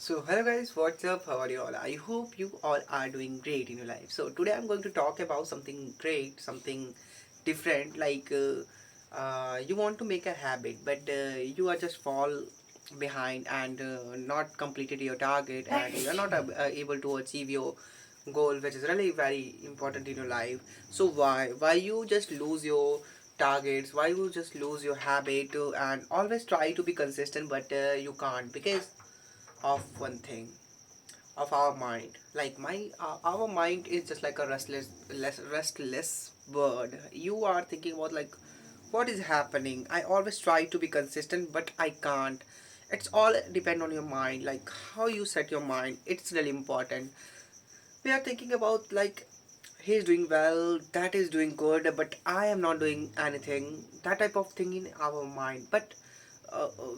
So hello guys, what's up? How are you all? I hope you all are doing great in your life. So today I'm going to talk about something great, something different. You want to make a habit, but you are just fall behind and not completed your target, and you are not able to achieve your goal, which is really very important in your life. So why you just lose your targets? Why you just lose your habit? And always try to be consistent, but you can't because of one thing of our mind. Like my our mind is just like a restless bird. You are thinking about like what is happening. I always try to be consistent, but I can't. It's all depend on your mind, like how you set your mind. It's really important. We are thinking about like he's doing well, that is doing good, but I am not doing anything, that type of thing in our mind. But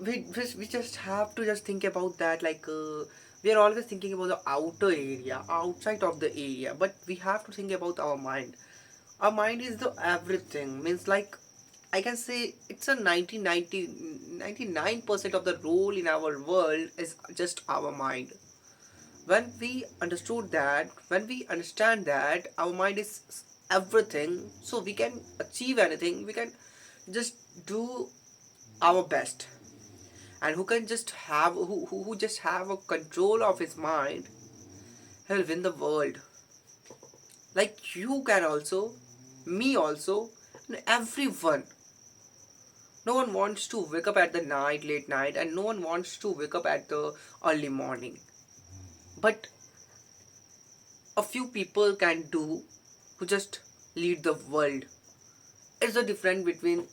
we just have to just think about that, we are always thinking about the outer area, outside of the area, but we have to think about our mind. Our mind is the everything, means like I can say it's a 99% of the role in our world is just our mind. When we understand that our mind is everything, so we can achieve anything, we can just do our best. And who just have a control of his mind, he'll win the world. Like you can also, me also, and everyone. No one wants to wake up at the night, late night, and no one wants to wake up at the early morning. But a few people can do, who just lead the world. It is the difference between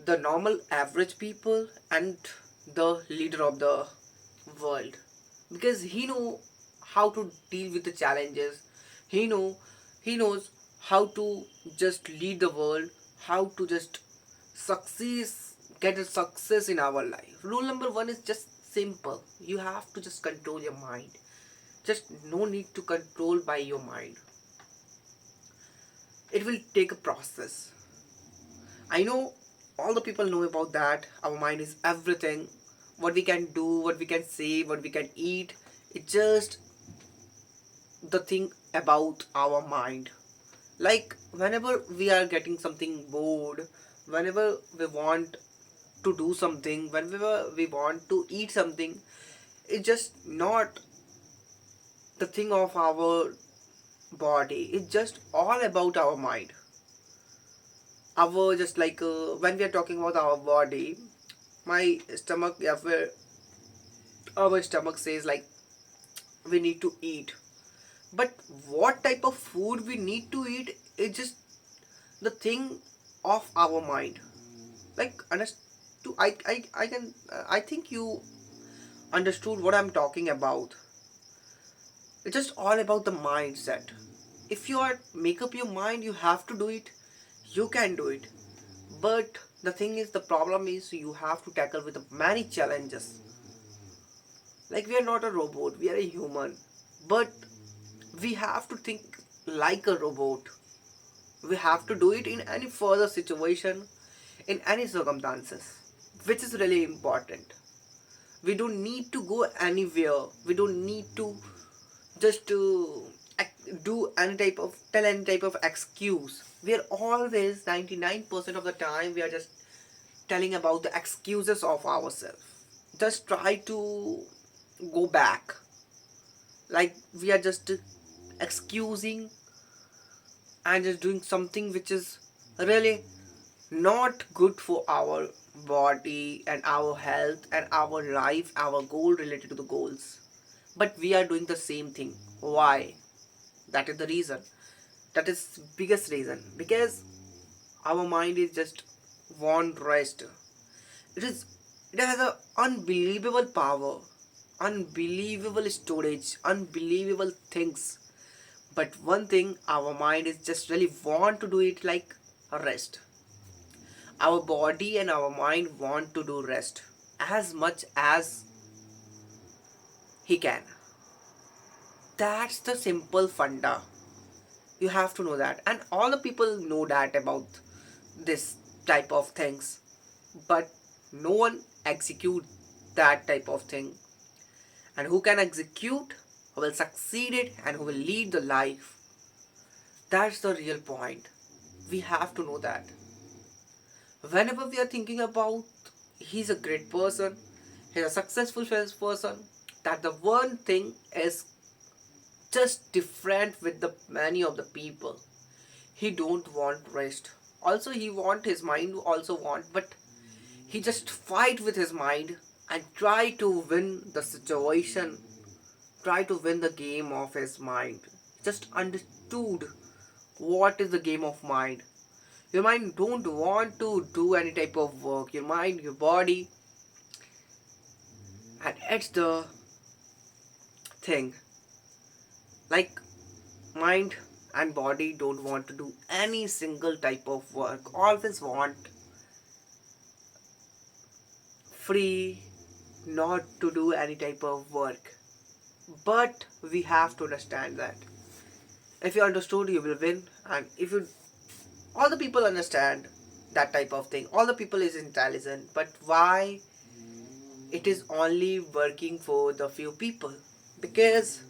the normal average people and the leader of the world, because he know how to deal with the challenges. He know he knows how to just lead the world, how to just success get a success in our life. Rule number one is just simple: you have to just control your mind. Just no need to control by your mind. It will take a process. I know all the people know about that. Our mind is everything. What we can do, what we can say, what we can eat. It's just the thing about our mind. Like whenever we are getting something bored, whenever we want to do something, whenever we want to eat something, it's just not the thing of our body. It's just all about our mind. Our just like when we are talking about our body, my stomach, yeah, where our stomach says like we need to eat, but what type of food we need to eat is just the thing of our mind. Like I can I think you understood what I'm talking about. It's just all about the mindset. If you are make up your mind, you have to do it, you can do it. But the thing is, the problem is you have to tackle with many challenges. Like we are not a robot, we are a human, but we have to think like a robot. We have to do it in any further situation, in any circumstances, which is really important. We don't need to go anywhere. We don't need to just to do any type of tell any type of excuse. We are always 99% of the time we are just telling about the excuses of ourselves. Just try to go back. Like we are just excusing and just doing something which is really not good for our body and our health and our life, our goal related to the goals. But we are doing the same thing. Why? That is the reason. That is biggest reason. Because our mind is just want rest. It is it has a unbelievable power, unbelievable storage, unbelievable things. But one thing our mind is just really want to do it like a rest. Our body and our mind want to do rest as much as he can. That's the simple funda. You have to know that, and all the people know that about this type of things, but no one execute that type of thing. And who can execute, who will succeed it, and who will lead the life. That's the real point. We have to know that. Whenever we are thinking about he's a great person, he's a successful person, that the one thing is just different with the many of the people. He don't want rest. Also he want his mind also want, but he just fight with his mind and try to win the situation, try to win the game of his mind. Just understood what is the game of mind. Your mind don't want to do any type of work. Your mind, your body, and it's the thing. Like mind and body don't want to do any single type of work. Always want free, not to do any type of work. But we have to understand that. If you understood, you will win. And if you, all the people understand that type of thing. All the people is intelligent. But why it is only working for the few people? Because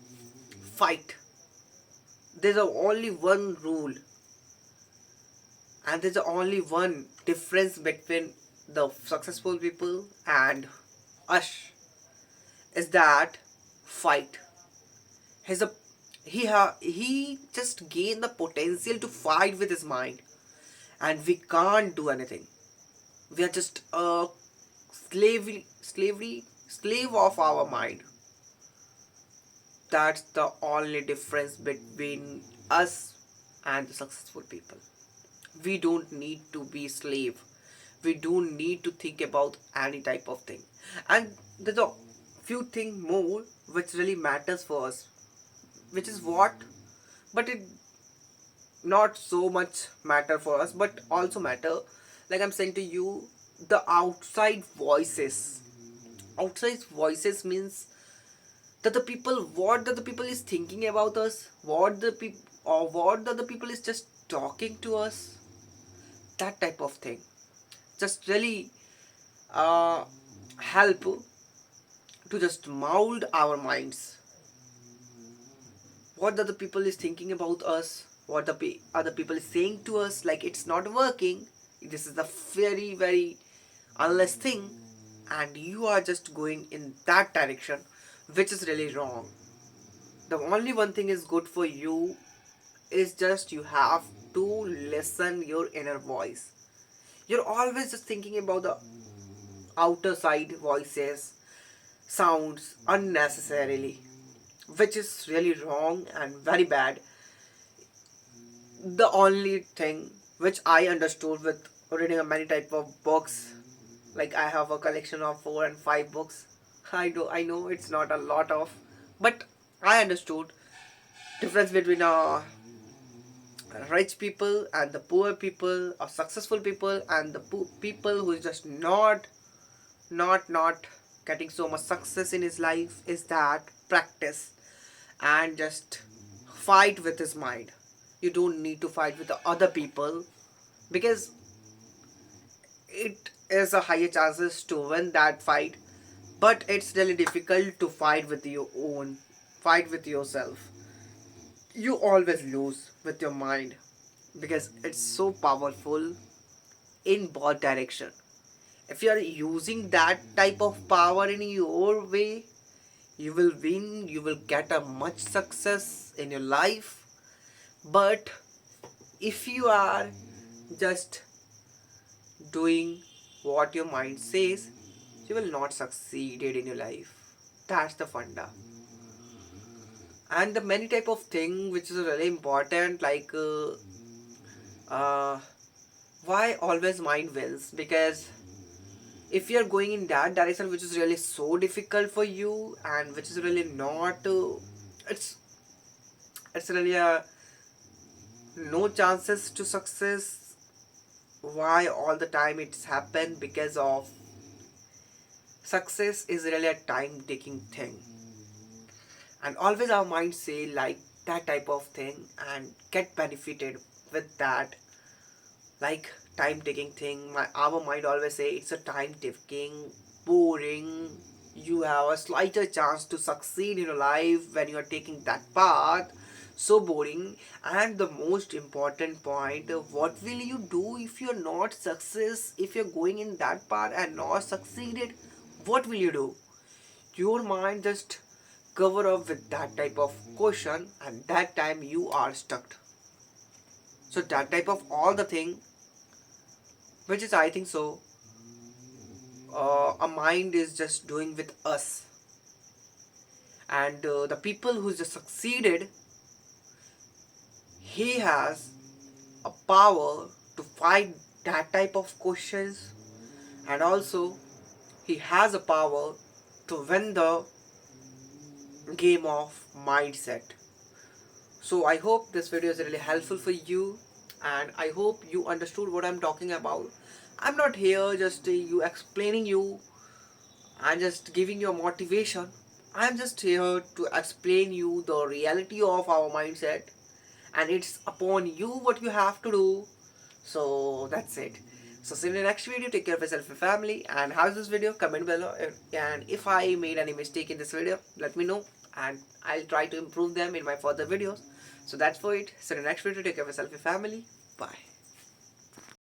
fight. There's only one rule, and there's only one difference between the successful people and us, is that fight. He's a he just gained the potential to fight with his mind, and we can't do anything. We are just a slave of our mind. That's the only difference between us and the successful people. We don't need to be slave. We don't need to think about any type of thing. And there's a few things more which really matters for us, which is what, but it not so much matter for us, but also matter. Like I'm saying to you, the outside voices. Outside voices means that the people, what that the people is thinking about us, what the people, or what the other people is just talking to us, that type of thing just really uh, help to just mold our minds. What the other people is thinking about us, what the other people is saying to us, like it's not working, this is the very very unless thing, and you are just going in that direction, which is really wrong. The only one thing is good for you is just you have to listen your inner voice. You're always just thinking about the outer side voices, sounds unnecessarily, which is really wrong and very bad. The only thing which I understood with reading a many type of books, like I have a collection of 4 and 5 books. I know it's not a lot of, but I understood difference between rich people and the poor people, or successful people and the people who is just not getting so much success in his life, is that practice and just fight with his mind. You don't need to fight with the other people, because it is a higher chances to win that fight, but it's really difficult to fight with your own, fight with yourself. You always lose with your mind, because it's so powerful in both direction. If you are using that type of power in your way, you will win, you will get a much success in your life. But if you are just doing what your mind says, you will not succeed in your life. That's the funda. And the many type of thing which is really important, like uh, why always mind wins, because if you are going in that direction which is really so difficult for you, and which is really not it's it's really a no chances to success. Why all the time it's happened? Because of success is really a time taking thing, and always our mind say like that type of thing and get benefited with that, like time taking thing. Our mind always say it's a time taking, boring, have a slighter chance to succeed in your life when you are taking that path. So boring. And the most important point, what will you do if you're not success, if you're going in that path and not succeeded? What will you do? Your mind just cover up with that type of question, and that time you are stuck. So that type of all the thing, which is I think so, a mind is just doing with us. And the people who just succeeded, he has a power to fight that type of questions, and also he has a power to win the game of mindset. So I hope this video is really helpful for you, and I hope you understood what I'm talking about. I'm not here just you explaining you and just giving you a motivation. I'm just here to explain you the reality of our mindset, and it's upon you what you have to do. So that's it. So see you in the next video. Take care of yourself and family. And how's this video? Comment below. And if I made any mistake in this video, let me know, and I'll try to improve them in my further videos. So that's for it. So in the next video, take care of yourself and family. Bye.